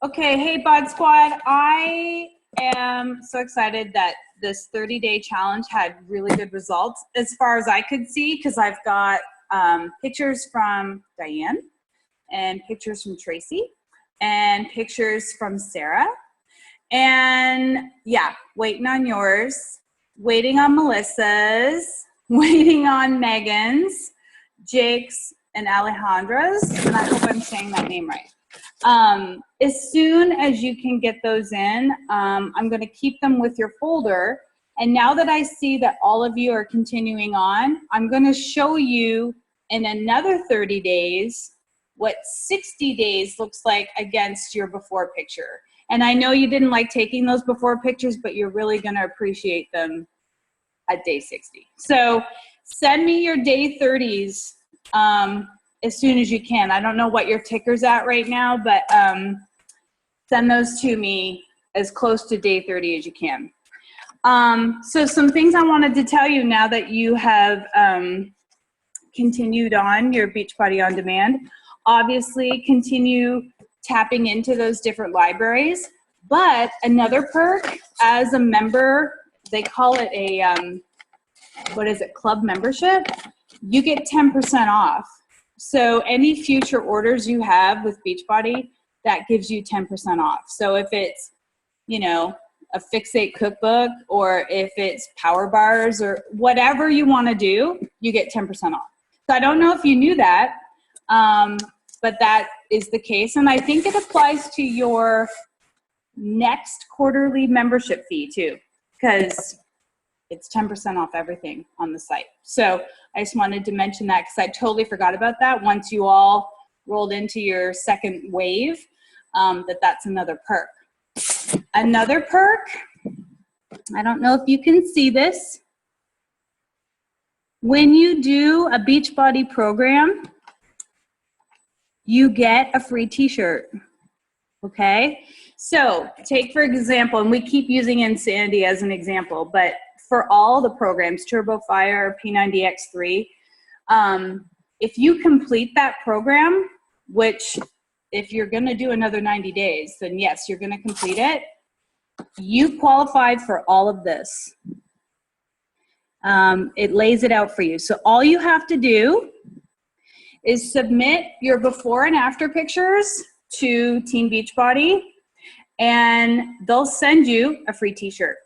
Okay, hey Bod Squad. I am so excited that this 30-day challenge had really good results as far as I could see, because I've got pictures from Diane and pictures from Tracy and pictures from Sarah. And yeah, waiting on yours, waiting on Melissa's, waiting on Megan's, Jake's, and Alejandra's, and I hope I'm saying that name right. As soon as you can get those in, I'm going to keep them with your folder. And now that I see that all of you are continuing on, I'm going to show you in another 30 days what 60 days looks like against your before picture. And I know you didn't like taking those before pictures, but you're really going to appreciate them at day 60. So send me your day 30s as soon as you can. I don't know what your ticker's at right now, but send those to me as close to day 30 as you can. So some things I wanted to tell you now that you have continued on your Beachbody On Demand. Obviously, continue tapping into those different libraries. But another perk as a member, they call it a, club membership. You get 10% off. So any future orders you have with Beachbody, that gives you 10% off. So if it's, you know, a Fixate cookbook, or if it's power bars, or whatever you want to do, you get 10% off. So I don't know if you knew that, but that is the case. And I think it applies to your next quarterly membership fee too, because it's 10% off everything on the site. So I just wanted to mention that because I totally forgot about that once you all rolled into your second wave, that's another perk. Another perk, I don't know if you can see this. When you do a Beachbody program, you get a free t-shirt, okay? So take for example, and we keep using Insanity as an example, but for all the programs, Turbo Fire, P90X3, if you complete that program, which if you're gonna do another 90 days, then yes, you're gonna complete it, you qualified for all of this. It lays it out for you. So all you have to do is submit your before and after pictures to Team Beachbody, and they'll send you a free t-shirt.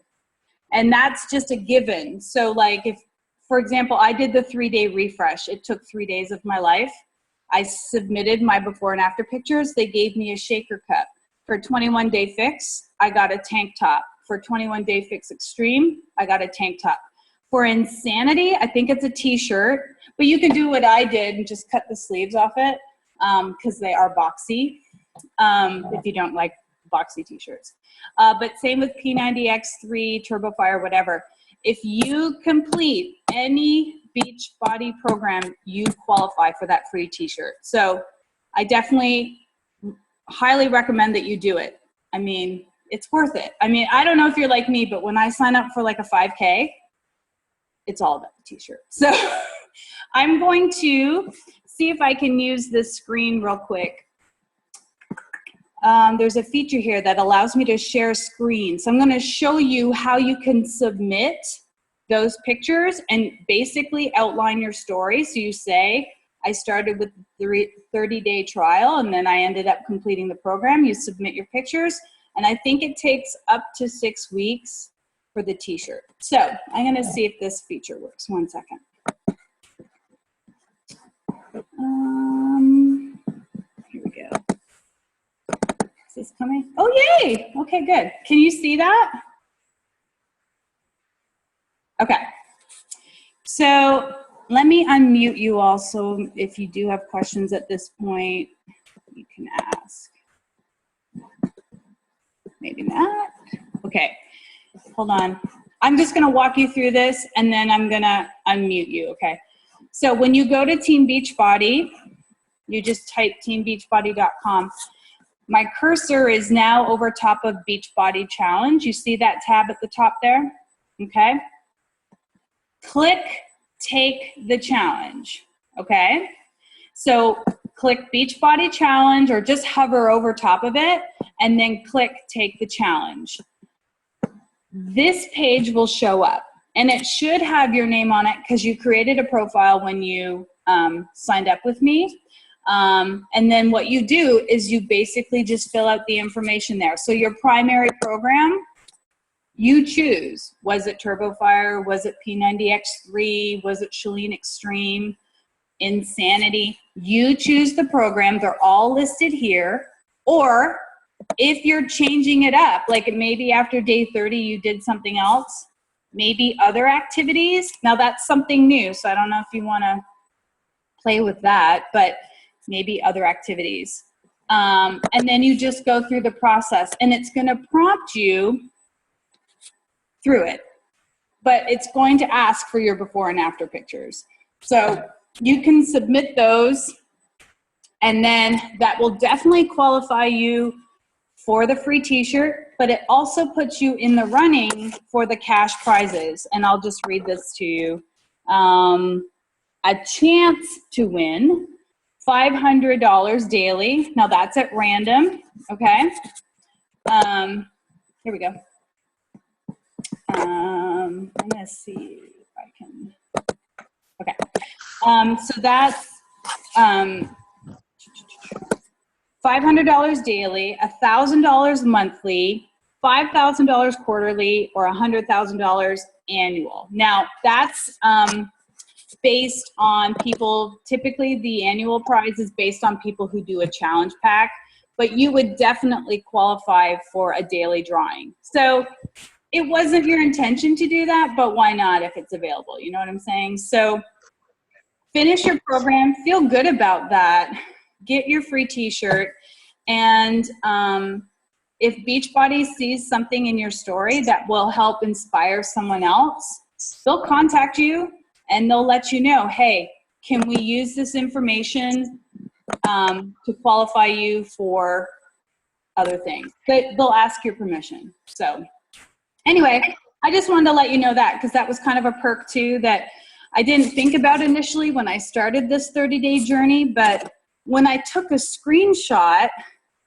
And that's just a given. So like if, for example, I did the 3-day refresh. It took 3 days of my life. I submitted my before and after pictures. They gave me a shaker cup. For 21-day fix, I got a tank top. For 21-day fix extreme, I got a tank top. For Insanity, I think it's a t-shirt, but you can do what I did and just cut the sleeves off it because they are boxy if you don't like boxy t-shirts. But same with P90X3, Turbo Fire, whatever. If you complete any Beachbody program, you qualify for that free t-shirt. So I definitely highly recommend that you do it. I mean, it's worth it. I mean, I don't know if you're like me, but when I sign up for like a 5K, it's all about the t-shirt. So I'm going to see if I can use this screen real quick. There's a feature here that allows me to share screen. So I'm going to show you how you can submit those pictures and basically outline your story. So you say, I started with the 30-day trial and then I ended up completing the program. You submit your pictures, and I think it takes up to 6 weeks for the t-shirt. So I'm going to see if this feature works. 1 second. Here we go. Is this coming? Oh, yay! Okay, good. Can you see that? Okay. So let me unmute you all, so if you do have questions at this point, you can ask. Maybe not. Okay. Hold on. I'm just going to walk you through this, and then I'm going to unmute you, okay? So when you go to Team Beachbody, you just type teambeachbody.com. My cursor is now over top of Beachbody Challenge. You see that tab at the top there? Okay. Click Take the Challenge, okay? So click Beachbody Challenge or just hover over top of it, and then click Take the Challenge. This page will show up, and it should have your name on it because you created a profile when you signed up with me. And then what you do is you basically just fill out the information there. So your primary program, you choose. Was it TurboFire? Was it P90X3? Was it Chalene Extreme? Insanity? You choose the program. They're all listed here. Or if you're changing it up, like maybe after day 30 you did something else, maybe other activities. Now that's something new, so I don't know if you want to play with that, but maybe other activities. And then you just go through the process, and it's going to prompt you through it, but it's going to ask for your before and after pictures. So you can submit those, and then that will definitely qualify you for the free t-shirt, but it also puts you in the running for the cash prizes. And I'll just read this to you. A chance to win $500 daily. Now that's at random, okay? Here we go. I'm gonna see if I can, okay. So that's $500 daily, $1,000 monthly, $5,000 quarterly, or $100,000 annual. Now that's based on people. Typically the annual prize is based on people who do a challenge pack, but you would definitely qualify for a daily drawing. So it wasn't your intention to do that, but why not if it's available? You know what I'm saying? So finish your program, feel good about that, get your free t-shirt, and if Beachbody sees something in your story that will help inspire someone else, they'll contact you and they'll let you know, hey, can we use this information to qualify you for other things? They'll ask your permission. So anyway, I just wanted to let you know that, because that was kind of a perk too that I didn't think about initially when I started this 30-day journey, but when I took a screenshot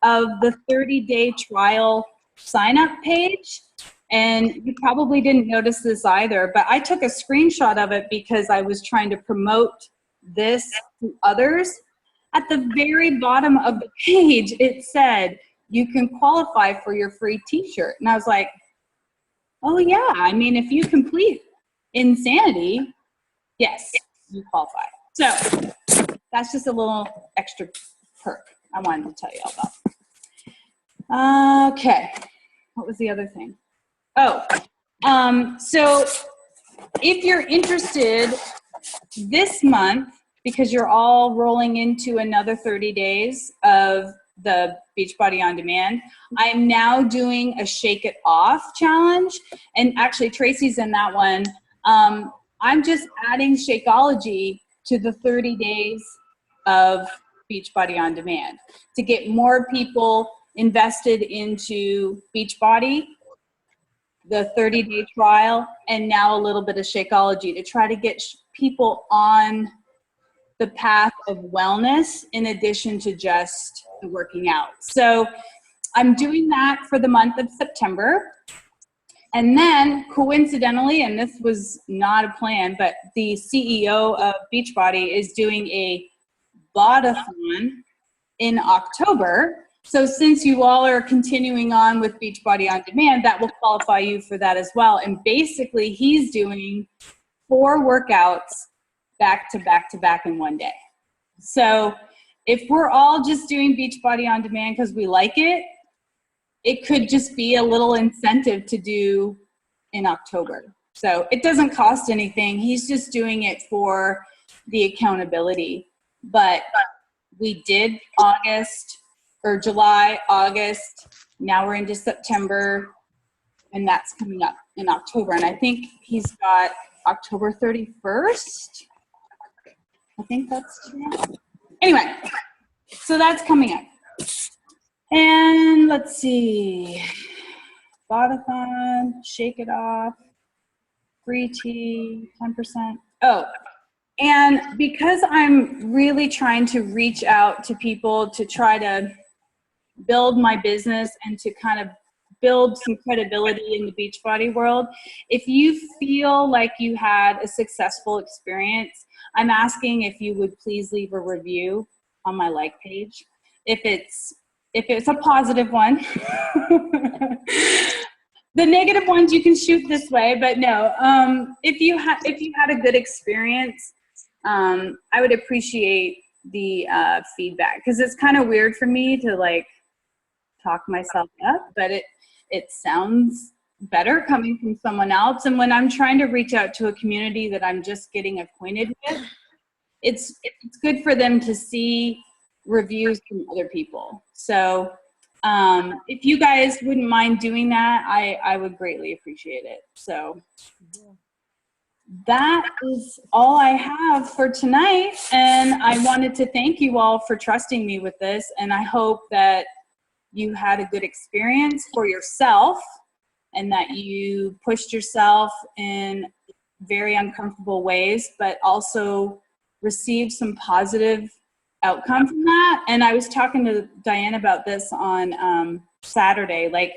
of the 30-day trial sign-up page, and you probably didn't notice this either, but I took a screenshot of it because I was trying to promote this to others. At the very bottom of the page, it said, you can qualify for your free t-shirt. And I was like, oh yeah, I mean, if you complete Insanity, yes, you qualify. So that's just a little extra perk I wanted to tell you all about. Okay, what was the other thing? Oh, so if you're interested this month, because you're all rolling into another 30 days of the Beachbody On Demand, I'm now doing a Shake It Off challenge. And actually, Tracy's in that one. I'm just adding Shakeology to the 30 days of Beachbody On Demand to get more people invested into Beachbody, the 30-day trial, and now a little bit of Shakeology to try to get people on the path of wellness in addition to just the working out. So I'm doing that for the month of September. And then coincidentally, and this was not a plan, but the CEO of Beachbody is doing a Bodathon in October. So since you all are continuing on with Beachbody On Demand, that will qualify you for that as well. And basically he's doing 4 workouts back to back to back in one day. So if we're all just doing Beachbody On Demand because we like it, it could just be a little incentive to do in October. So it doesn't cost anything. He's just doing it for the accountability. But we did August or July, August. Now we're into September, and that's coming up in October. And I think he's got October 31st. I think that's true. Anyway, so that's coming up. And let's see, Bodathon, Shake It Off, free tea, 10%. Oh, and because I'm really trying to reach out to people to try to build my business and to kind of build some credibility in the Beachbody world. If you feel like you had a successful experience, I'm asking if you would please leave a review on my like page. If it's a positive one. The negative ones you can shoot this way, but no. If you had a good experience, I would appreciate the feedback, because it's kind of weird for me to like talk myself up, but it sounds better coming from someone else. And when I'm trying to reach out to a community that I'm just getting acquainted with, it's good for them to see reviews from other people. So if you guys wouldn't mind doing that, I would greatly appreciate it. So that is all I have for tonight. And I wanted to thank you all for trusting me with this. And I hope that you had a good experience for yourself and that you pushed yourself in very uncomfortable ways, but also received some positive outcome from that. And I was talking to Diane about this on Saturday. Like,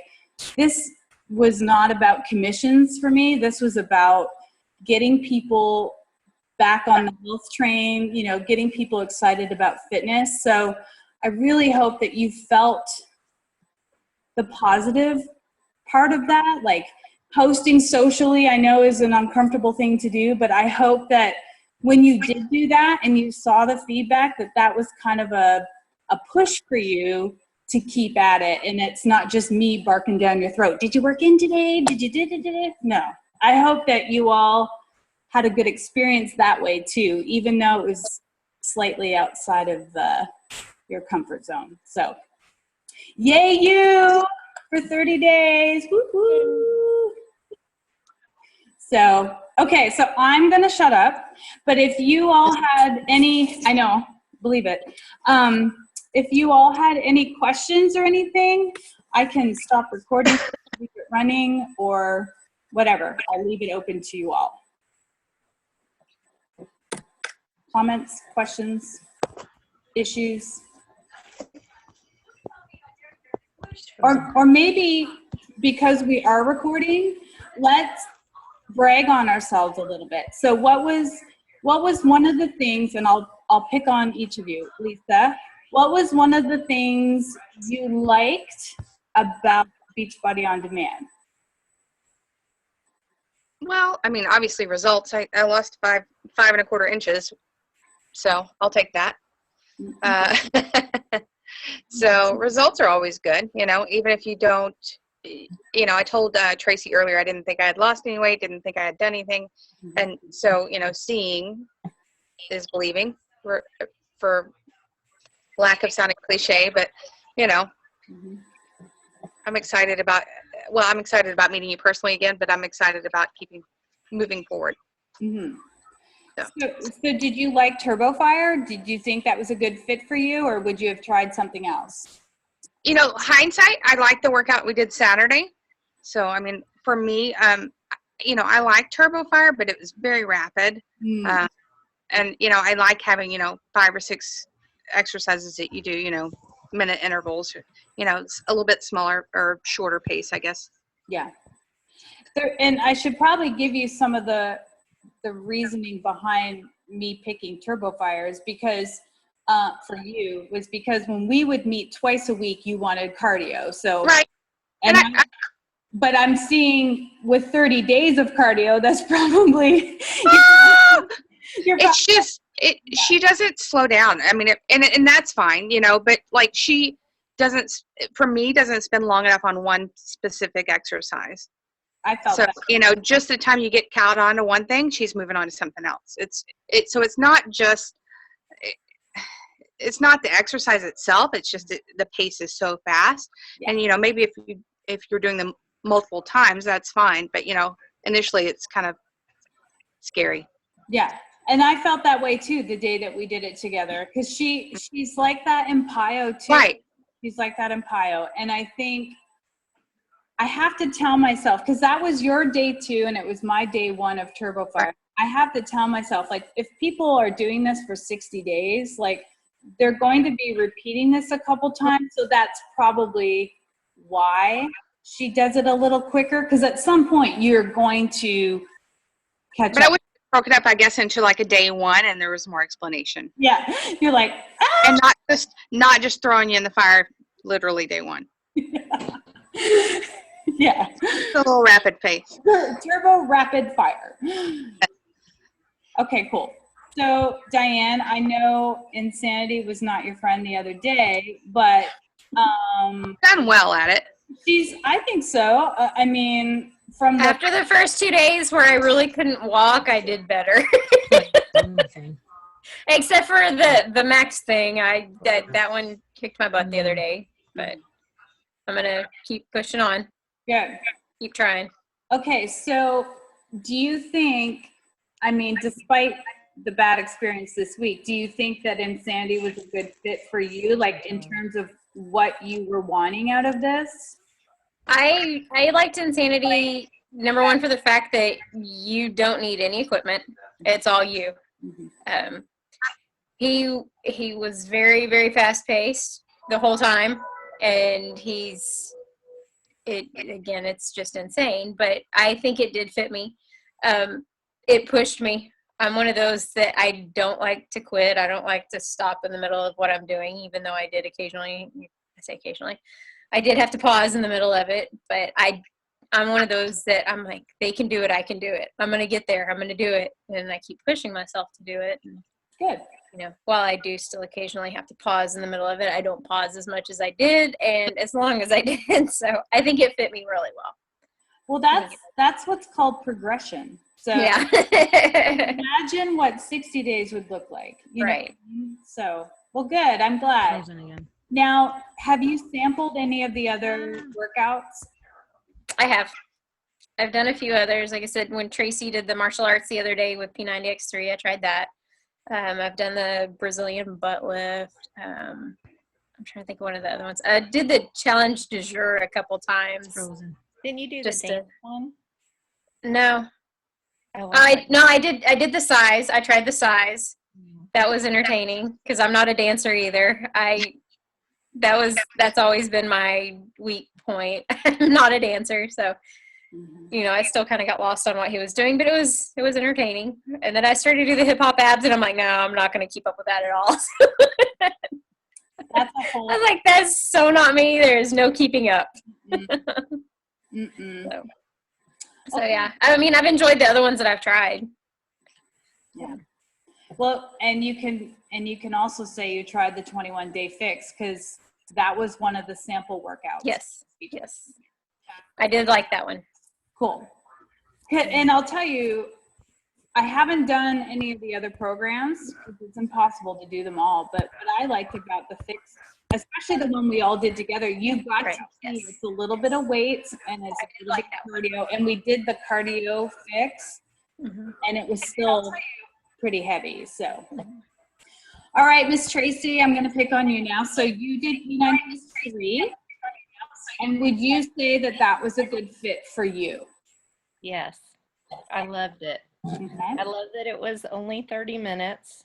this was not about commissions for me. This was about getting people back on the health train, you know, getting people excited about fitness. So I really hope that you felt the positive part of that. Like, posting socially, I know is an uncomfortable thing to do, but I hope that when you did do that and you saw the feedback, that was kind of a push for you to keep at it. And it's not just me barking down your throat. Did you work in today? Did you did it? No. I hope that you all had a good experience that way too, even though it was slightly outside of your comfort zone. So yay you for 30 days. Woo-hoo. So, okay, so I'm going to shut up. But if you all had any, I know, believe it. If you all had any questions or anything, I can stop recording, keep it running, or whatever. I'll leave it open to you all. Comments, questions, issues? Or maybe because we are recording, let's brag on ourselves a little bit. So what was one of the things, and I'll pick on each of you. Lisa, what was one of the things you liked about Beachbody On Demand? Well, I mean, obviously results. I lost 5.25 inches, so I'll take that. So results are always good, you know, even if you don't, you know, I told Tracy earlier, I didn't think I had lost any weight, didn't think I had done anything. And so, you know, seeing is believing, for lack of sounding cliche, but, you know, I'm excited about meeting you personally again, but I'm excited about moving forward. Mm-hmm. So did you like TurboFire? Did you think that was a good fit for you, or would you have tried something else? You know, hindsight, I liked the workout we did Saturday. So, I mean, for me, you know, I like TurboFire, but it was very rapid. And, you know, I like having, you know, 5 or 6 exercises that you do, you know, minute intervals, you know, it's a little bit smaller or shorter pace, I guess. Yeah. And I should probably give you some of the reasoning behind me picking TurboFire is because for you was because when we would meet twice a week, you wanted cardio. So right. And but I'm seeing with 30 days of cardio, that's probably it's just she doesn't slow down. I mean, and that's fine, you know, but like she doesn't spend long enough on one specific exercise. I felt so that. You know, just the time you get cowed onto one thing, she's moving on to something else. So it's not just it's not the exercise itself, it's just the pace is so fast. Yeah. And you know, maybe if you're doing them multiple times, that's fine, but you know, initially it's kind of scary. Yeah. And I felt that way too the day that we did it together, because she's like that in Pio too. Right. She's like that in Pio. And I think I have to tell myself, because that was your day 2 and it was my day 1 of TurboFire. Right. I have to tell myself, like, if people are doing this for 60 days, like, they're going to be repeating this a couple times, so that's probably why she does it a little quicker, because at some point you're going to catch But up. I would have broken up, I guess, into like a day one, and there was more explanation. Yeah, you're like, ah! And not just throwing you in the fire literally day one. Yeah. It's a little rapid pace. Turbo rapid fire. Okay, cool. So Diane, I know insanity was not your friend the other day, but Done well at it. I think so. I mean, from After the first 2 days where I really couldn't walk, I did better. Except for the max thing. That one kicked my butt the other day, but I'm gonna keep pushing on. Yeah. Keep trying. Okay, so do you think, I mean, despite the bad experience this week, do you think that insanity was a good fit for you, like in terms of what you were wanting out of this? I liked insanity, number one, for the fact that you don't need any equipment. It's all you. Mm-hmm. He was very, very fast paced the whole time, and it's just insane, but I think it did fit me. It pushed me. I'm one of those that I don't like to quit. I don't like to stop in the middle of what I'm doing, even though I did occasionally. I say occasionally. I did have to pause in the middle of it, but I'm one of those that I'm like, they can do it, I can do it. I'm going to get there. I'm going to do it. And I keep pushing myself to do it. Good. You know, while I do still occasionally have to pause in the middle of it, I don't pause as much as I did and as long as I did. So I think it fit me really well. Well, that's what's called progression. So yeah. imagine what 60 days would look like. You right. know? So, well, good. I'm glad. Now, have you sampled any of the other workouts? I have. I've done a few others. Like I said, when Tracy did the martial arts the other day with P90X3, I tried that. I've done the Brazilian butt lift. I'm trying to think of one of the other ones. I did the challenge du jour a couple times. Frozen. Didn't you do Just the dance one? No. Oh, I did the size. I tried the size. That was entertaining because I'm not a dancer either. That's always been my weak point. I'm not a dancer, so you know, I still kind of got lost on what he was doing, but it was entertaining. And then I started to do the hip hop abs, and I'm like, no, I'm not going to keep up with that at all. That's a whole. I was like, that's so not me. There's no keeping up. So yeah, I mean, I've enjoyed the other ones that I've tried. Yeah. Well, and you can also say you tried the 21-day fix because that was one of the sample workouts. Yes. I did like that one. Cool. And I'll tell you, I haven't done any of the other programs because it's impossible to do them all. But what I liked about the fix, especially the one we all did together, you got to see it's a little bit of weights and it's a little bit of cardio. And we did the cardio fix, and it was still pretty heavy. So, all right, Miss Tracy, I'm going to pick on you now. So you did P93. And would you say that was a good fit for you? Yes, I loved it. Okay. I love that it was only 30 minutes.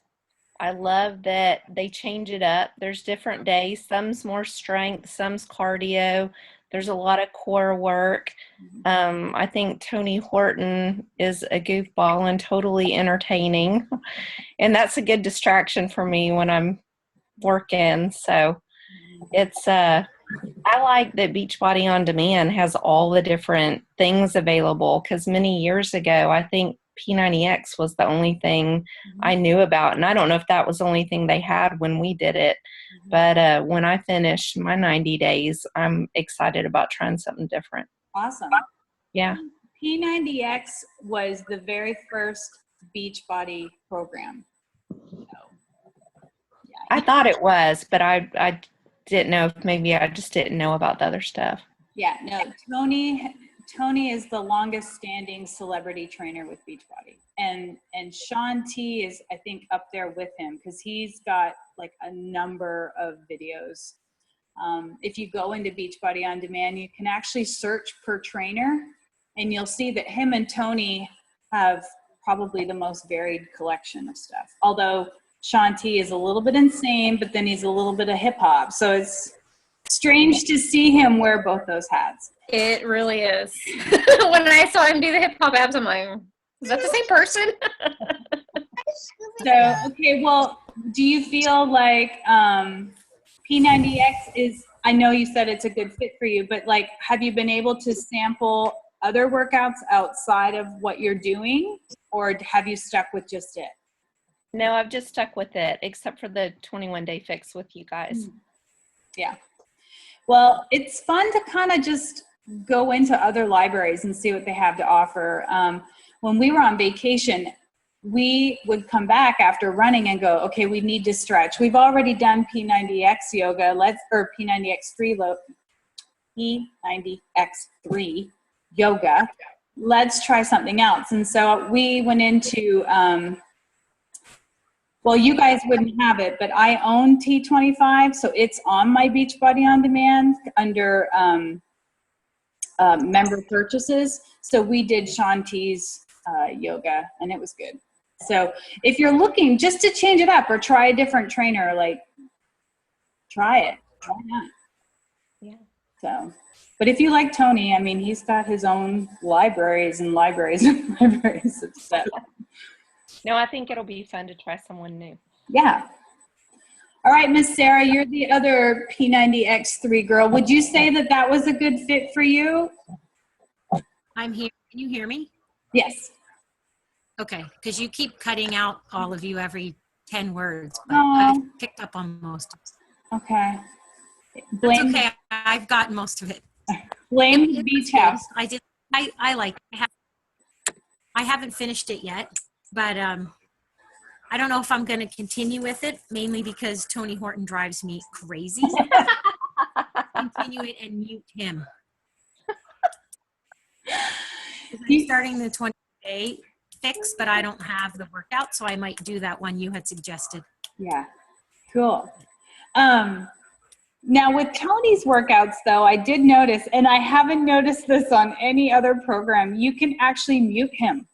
I love that they change it up. There's different days. Some's more strength, some's cardio. There's a lot of core work. I think Tony Horton is a goofball and totally entertaining. And that's a good distraction for me when I'm working. So it's I like that Beachbody On Demand has all the different things available because many years ago, I think P90X was the only thing I knew about. And I don't know if that was the only thing they had when we did it. But when I finish my 90 days, I'm excited about trying something different. Awesome. Yeah. P90X was the very first Beachbody program. So, yeah. I thought it was, but I didn't know if maybe I just didn't know about the other stuff. Yeah, no, Tony is the longest standing celebrity trainer with Beachbody. And Sean T is, I think, up there with him because he's got like a number of videos. If you go into Beachbody On Demand, you can actually search per trainer and you'll see that him and Tony have probably the most varied collection of stuff. Although Shanti is a little bit insane, but then he's a little bit of hip hop. So it's strange to see him wear both those hats. It really is. When I saw him do the hip hop abs, I'm like, is that the same person? So, okay, well, do you feel like P90X is, I know you said it's a good fit for you, but like, have you been able to sample other workouts outside of what you're doing, or have you stuck with just it? No, I've just stuck with it, except for the 21-day fix with you guys. Yeah. Well, it's fun to kind of just go into other libraries and see what they have to offer. When we were on vacation, we would come back after running and go, okay, we need to stretch. We've already done P90X yoga, or P90X3 P90X3 yoga. Let's try something else. And so we went into, well, you guys wouldn't have it, but I own T25, so it's on my Beachbody On Demand under member purchases. So we did Shanti's yoga, and it was good. So if you're looking just to change it up or try a different trainer, like, try it. Why not? Yeah. So, but if you like Tony, I mean, he's got his own libraries and libraries and libraries of stuff. No, I think it'll be fun to try someone new. Yeah. All right, Miss Sarah, you're the other P90X3 girl. Would you say that that was a good fit for you? I'm here. Can you hear me? Yes. Okay, because you keep cutting out all of you every 10 words, but Oh. I've picked up on most. Okay. That's Blame, okay. I've gotten most of it. blame It the was beach good. house. I did. I like. I haven't finished it yet, but I don't know if I'm going to continue with it. Mainly because Tony Horton drives me crazy. Continue it and mute him. I'm starting the 20-day fix, but I don't have the workout, so I might do that one you had suggested. Yeah. Cool. Now with Tony's workouts though, I did notice, and I haven't noticed this on any other program, you can actually mute him.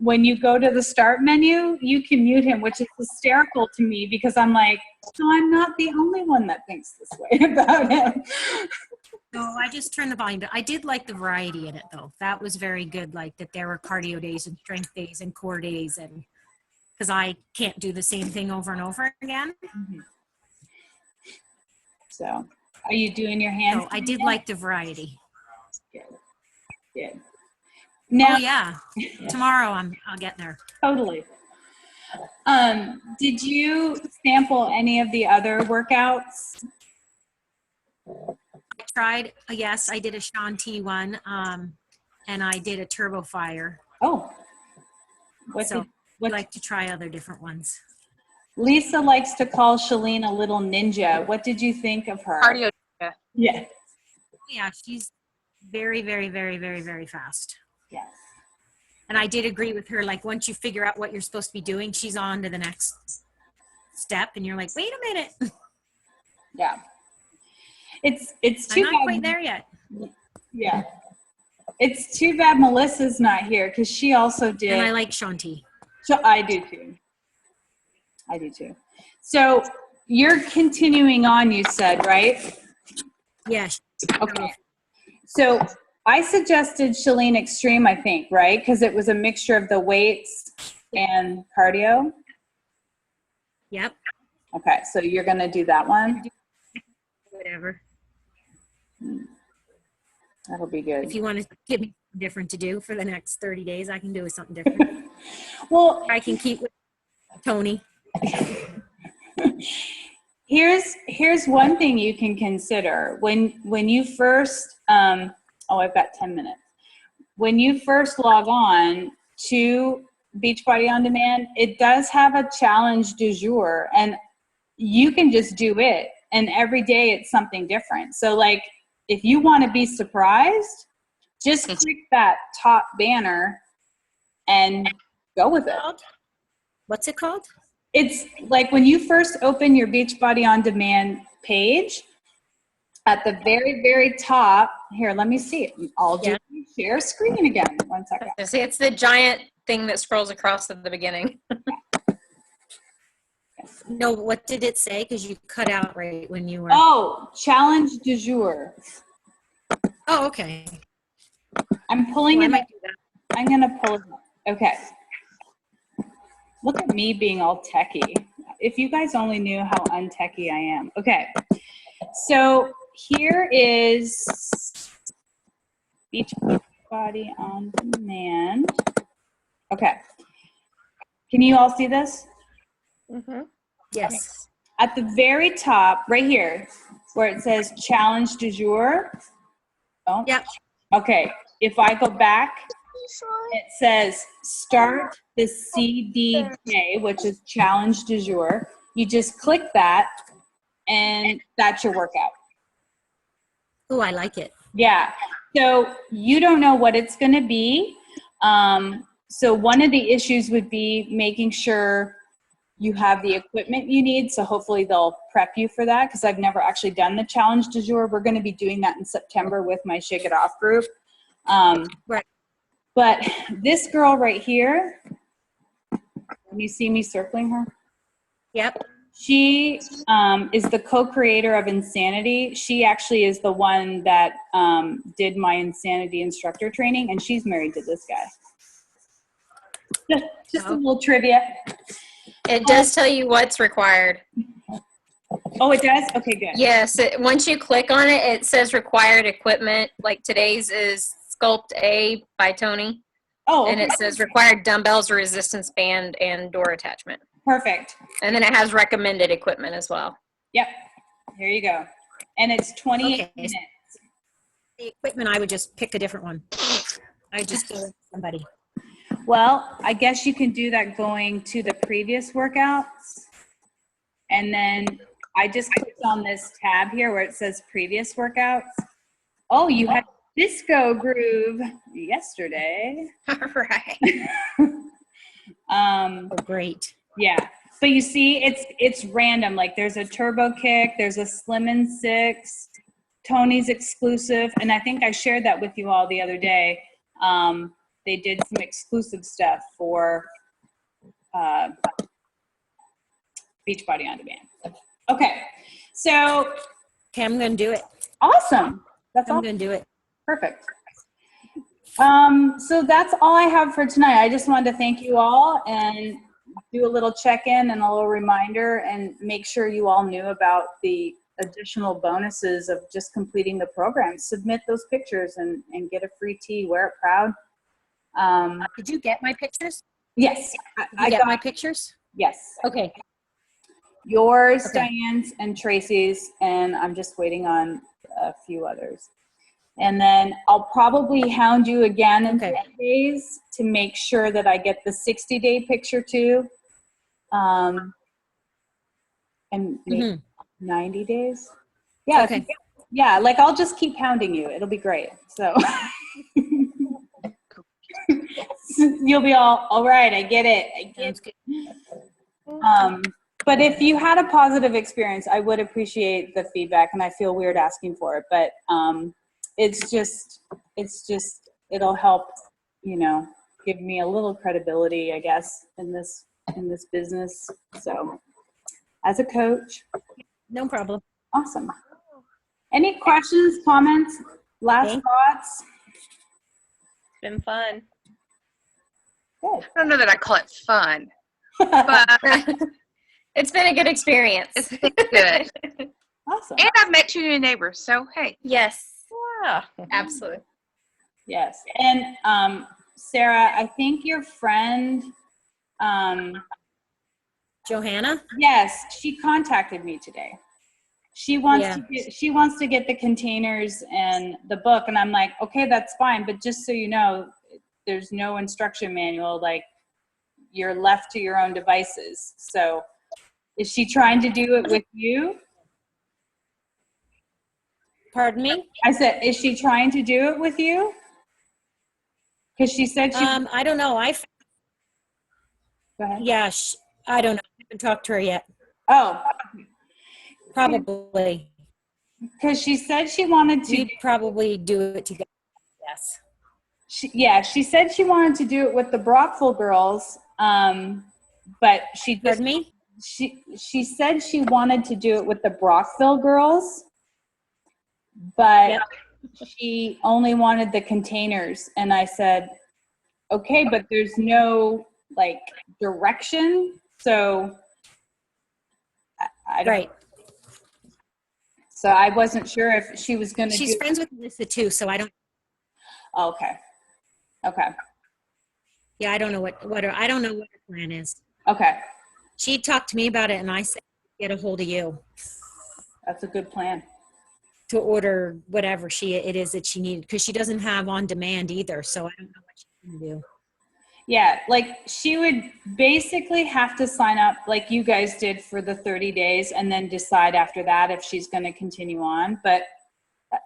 When you go to the start menu, you can mute him, which is hysterical to me because I'm like, no, I'm not the only one that thinks this way about him. No, I just turned the volume down. I did like the variety in it though. That was very good. Like that there were cardio days and strength days and core days, and because I can't do the same thing over and over again. Mm-hmm. So, are you doing your hands? So I did like the variety. Good. Good. Now, Oh yeah, tomorrow I'll get there. totally. Did you sample any of the other workouts? I tried. Yes, I did a Shanti one, and I did a Turbo Fire. Oh, what So did, what, I like to try other different ones. Lisa likes to call Shalene a little ninja. What did you think of her? Cardio. Yeah. Yeah, she's very, very, very, very, very fast. Yes. And I did agree with her. Like once you figure out what you're supposed to be doing, she's on to the next step, and you're like, wait a minute, Yeah. It's I'm too not bad. quite there yet. Yeah. It's too bad Melissa's not here because she also did. And I like Shanti. So I do too. I do too. So you're continuing on, you said, right? Yes. Okay. So I suggested Shalene Extreme, I think, right? Because it was a mixture of the weights and cardio. Yep. Okay, so you're going to do that one? Whatever. That'll be good. If you want to give me something different to do for the next 30 days, I can do something different. Well, I can keep with Tony. here's one thing you can consider. When you first, I've got 10 minutes. When you first log on to Beachbody On Demand, it does have a challenge du jour, and you can just do it. And every day it's something different. So like, if you want to be surprised, just click that top banner and go with it. What's it called? It's like when you first open your Beachbody On Demand page, at the very, very top, here, let me see it. I'll do share screen again. 1 second. See, it's the giant thing that scrolls across at the beginning. No, what did it say? Because you cut out right when you were. Oh, challenge du jour. Oh, okay. I'm pulling Well, I it might up. do that. I'm gonna pull it up. Okay. Look at me being all techie. If you guys only knew how untechy I am. Okay. So here is Beachbody on Demand. Okay. Can you all see this? Mm-hmm. Yes. At the very top, right here, where it says challenge du jour. Oh. Yep. Okay. If I go back, it says start the CDJ, which is challenge du jour. You just click that, and that's your workout. Oh, I like it. Yeah. So you don't know what it's going to be. So one of the issues would be making sure you have the equipment you need. So hopefully they'll prep you for that, because I've never actually done the challenge du jour. We're going to be doing that in September with my Shake It Off group. Right. But this girl right here, can you see me circling her? Yep. She is the co-creator of Insanity. She actually is the one that did my Insanity instructor training, and she's married to this guy. Just a little trivia. It does tell you what's required. Oh, it does? Okay, good. Yes, once you click on it, it says required equipment. Like today's is Sculpt A by Tony. Oh, And okay. it says required dumbbells, resistance band, and door attachment. Perfect. And then it has recommended equipment as well. Yep. Here you go. And it's 28 Okay. minutes. The equipment, I would just pick a different one. I would just go with somebody. Well, I guess you can do that going to the previous workouts. And then I just clicked on this tab here where it says previous workouts. Oh, you had disco groove yesterday. All right. Oh, great. Yeah, but you see, it's random. Like there's a turbo kick, there's a slim and six, Tony's exclusive, and I think I shared that with you all the other day. They did some exclusive stuff for Beachbody on Demand. Okay, so Okay, I'm going to do it. awesome. That's I'm all. going to do it. Perfect. So that's all I have for tonight. I just wanted to thank you all and do a little check-in and a little reminder, and make sure you all knew about the additional bonuses of just completing the program. Submit those pictures and get a free tee. Wear it proud. Did you get my pictures? Yes. Did I you get got, my pictures? yes. Okay. Yours, Okay. Diane's, and Tracy's, and I'm just waiting on a few others. And then I'll probably hound you again in 10 days to make sure that I get the 60-day picture too. And maybe 90 days. Yeah. Okay. Yeah, like I'll just keep hounding you. It'll be great. So you'll be all right, I get it. I get Sounds good. it. But if you had a positive experience, I would appreciate the feedback, and I feel weird asking for it, but it's just it'll help, give me a little credibility, I guess, in this business. So as a coach. No problem. Awesome. Any questions, comments, last thoughts? It's been fun. Good. I don't know that I call it fun, but It's been a good experience. it's been good. Awesome. And I've met two new neighbors, so hey. Yes, Yeah. absolutely. Yes. And Sarah, I think your friend, Johanna? yes, she contacted me today. She wants to get the containers and the book, and I'm like, okay, that's fine, but just so you know, there's no instruction manual. Like, you're left to your own devices. So, is she trying to do it with you? Pardon me? I said, is she trying to do it with you? Because she said she. I don't know. Go ahead. Yeah, I don't know. I haven't talked to her yet. Oh, Probably. because she said she wanted to. We'd probably do it together. Yes. She said she wanted to do it with the Brockville girls, but she just. Pardon me? she said she wanted to do it with the Brockville girls, but Yep. she only wanted the containers. And I said, okay, but there's no like direction. So I don't, Right. so I wasn't sure if she was going to She's do. friends with Melissa too, so I don't. Oh, okay. Okay. Yeah, I don't know I don't know what her plan is. Okay. She talked to me about it, and I said, get a hold of you That's a good plan. to order whatever it is that she needed, because she doesn't have on demand either. So I don't know what she's going to do. Yeah, like she would basically have to sign up like you guys did for the 30 days and then decide after that if she's going to continue on. But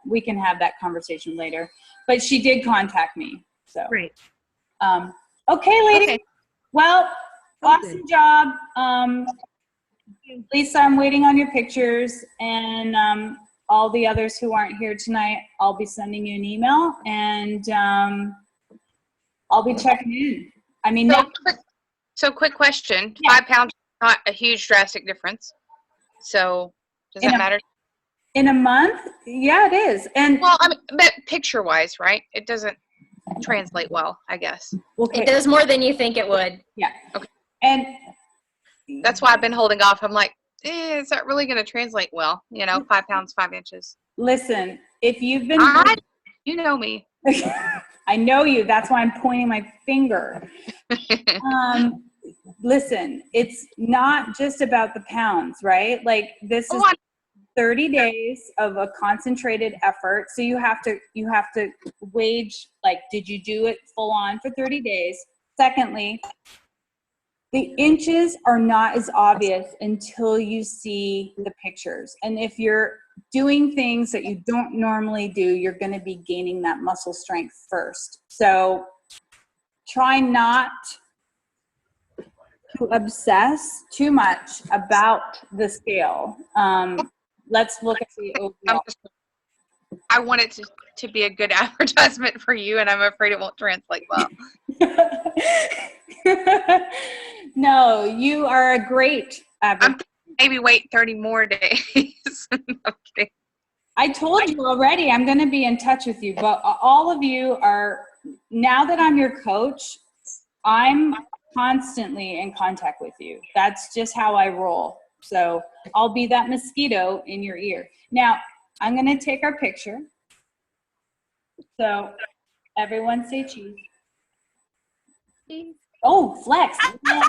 we can have that conversation later. But she did contact me. So, Right. Okay, lady. Okay. Well, Oh, awesome job. Lisa, I'm waiting on your pictures, and all the others who aren't here tonight, I'll be sending you an email, and I'll be checking in. I mean, So quick question. Yeah. 5 pounds is not a huge drastic difference. So does that matter? in a month, yeah, it is. And Well, I mean, but picture wise, right? It doesn't translate well, I guess. okay, It does more than you think it would. yeah. Okay. And That's why I've been holding off. I'm like, is that really going to translate well? 5 pounds, 5 inches. listen, if you've been, You know me. I know you. That's why I'm pointing my finger. Listen, it's not just about the pounds, right? Like this is 30 days of a concentrated effort. So you have to wage, like, did you do it full on for 30 days? Secondly, the inches are not as obvious until you see the pictures. And if you're doing things that you don't normally do, you're going to be gaining that muscle strength first. So try not to obsess too much about the scale. Let's look at the overall. I want it to be a good advertisement for you, and I'm afraid it won't translate well. No, you are a great advocate. Maybe wait 30 more days. Okay. I told you already, I'm going to be in touch with you, but all of you are, now that I'm your coach, I'm constantly in contact with you. That's just how I roll. So I'll be that mosquito in your ear. Now, I'm going to take our picture. So everyone say cheese. Oh, flex. I like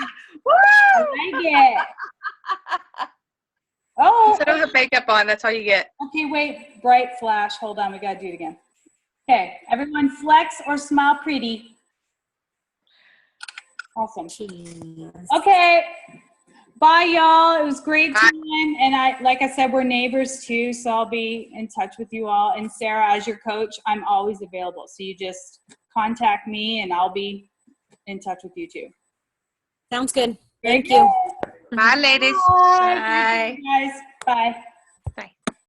it. Oh. So don't have makeup on. That's all you get. Okay, wait. Bright flash. Hold on. We got to do it again. Okay. Everyone flex or smile pretty. Awesome. Okay. Bye, y'all. It was great time. And like I said, we're neighbors too, so I'll be in touch with you all. And Sarah, as your coach, I'm always available. So you just contact me and I'll be in touch with you too. Sounds good. Thank you. Bye, ladies. Bye. Thank you, guys. Bye.